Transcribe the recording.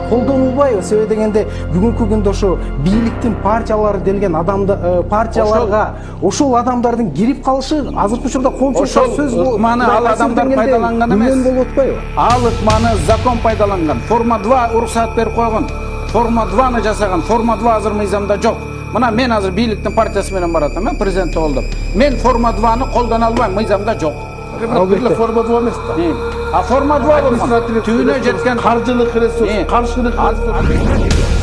колдонулбайбы? Себеби дегенде бүгүнкү күндө ошо бийликтин партиялары делген партияларга ошол адамдардын кирип калышы азыркы учурда коомчулукка сөз ыкманы ал адамдар пайдаланган эмес. болуп атпайбы? Ал ыкманы закон пайдаланган. Форма 2 уруксат берип койгон. Форма 2-ны жасаган. Форма 2 азыр мыйзамда жок. Мына мен азыр бийликтин партиясы менен баратам, президент болдум. Мен форма 2-ны колдона албайм, мыйзамда жок. Албетте форма 2 эмес да. А форма 2 болгон. Түйүнө жеткен каржылык ресурс, каршылык ресурс.